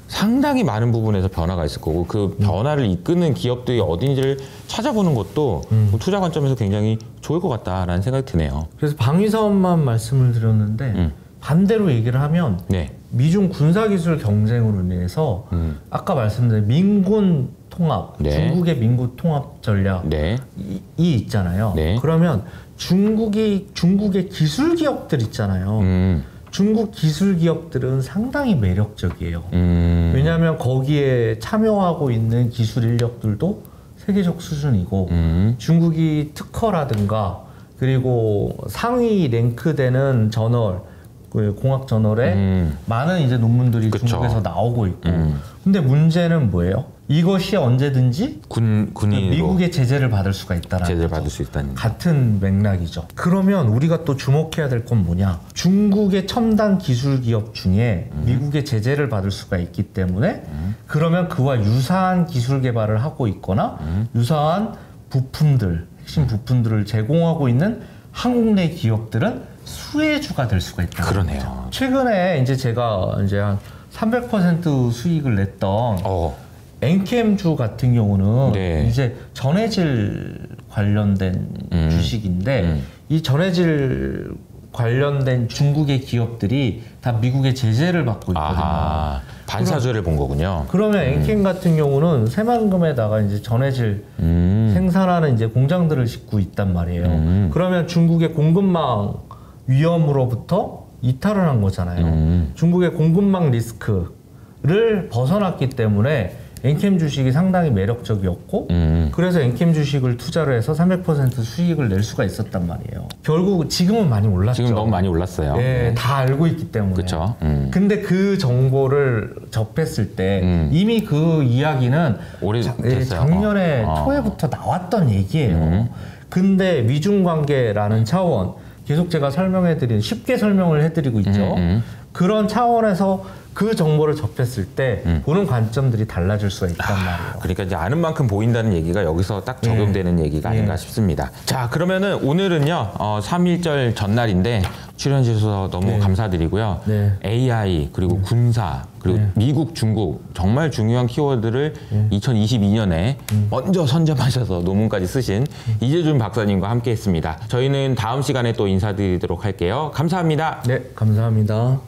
상당히 많은 부분에서 변화가 있을 거고, 그 변화를 이끄는 기업들이 어딘지를 찾아보는 것도 투자 관점에서 굉장히 좋을 것 같다라는 생각이 드네요. 그래서 방위 사업만 말씀을 드렸는데 반대로 얘기를 하면 네. 미중 군사기술 경쟁으로 인해서 아까 말씀드린 민군 통합, 네. 중국의 민군 통합 전략이 네. 있잖아요. 네. 그러면 중국의 기술 기업들 있잖아요. 중국 기술 기업들은 상당히 매력적이에요. 왜냐하면 거기에 참여하고 있는 기술 인력들도 세계적 수준이고 중국이 특허라든가 그리고 상위 랭크되는 저널, 공학 저널에 많은 이제 논문들이 그쵸. 중국에서 나오고 있고. 근데 문제는 뭐예요? 이것이 언제든지 군인으로 미국의 제재를 받을 수가 있다라는 제재를 거죠. 받을 수 있다는. 같은 맥락이죠. 그러면 우리가 또 주목해야 될 건 뭐냐? 중국의 첨단 기술 기업 중에 미국의 제재를 받을 수가 있기 때문에 그러면 그와 유사한 기술 개발을 하고 있거나 유사한 부품들, 핵심 부품들을 제공하고 있는 한국 내 기업들은 수혜주가 될 수가 있다. 그러네요. 최근에 이제 제가 이제 한 300% 수익을 냈던 엔캠주 같은 경우는 네. 이제 전해질 관련된 주식인데 이 전해질 관련된 중국의 기업들이 다 미국의 제재를 받고 있거든요. 반사주를 본 거군요. 그러면 엔캠 같은 경우는 새만금에다가 이제 전해질 생산하는 이제 공장들을 짓고 있단 말이에요. 그러면 중국의 공급망 위험으로부터 이탈을 한 거잖아요. 중국의 공급망 리스크를 벗어났기 때문에 엔캠 주식이 상당히 매력적이었고 그래서 엔캠 주식을 투자를 해서 300% 수익을 낼 수가 있었단 말이에요. 결국 지금은 많이 올랐죠. 지금 너무 많이 올랐어요. 예, 네. 다 알고 있기 때문에. 그렇죠. 근데 그 정보를 접했을 때 이미 그 이야기는 오래됐어요. 작년에 초에부터 나왔던 얘기예요. 근데 미중 관계라는 차원 계속 제가 쉽게 설명을 해드리고 있죠. 그런 차원에서 그 정보를 접했을 때 보는 관점들이 달라질 수가 있단 말이에요. 그러니까 이제 아는 만큼 보인다는 얘기가 여기서 딱 적용되는 얘기가 아닌가 싶습니다. 자, 그러면은 오늘은요 3.1절 전날인데 출연해 주셔서 너무 감사드리고요. 네. AI 그리고 군사 그리고 미국, 중국 정말 중요한 키워드를 2022년에 먼저 선점하셔서 논문까지 쓰신 이재준 박사님과 함께했습니다. 저희는 다음 시간에 또 인사드리도록 할게요. 감사합니다. 네, 감사합니다.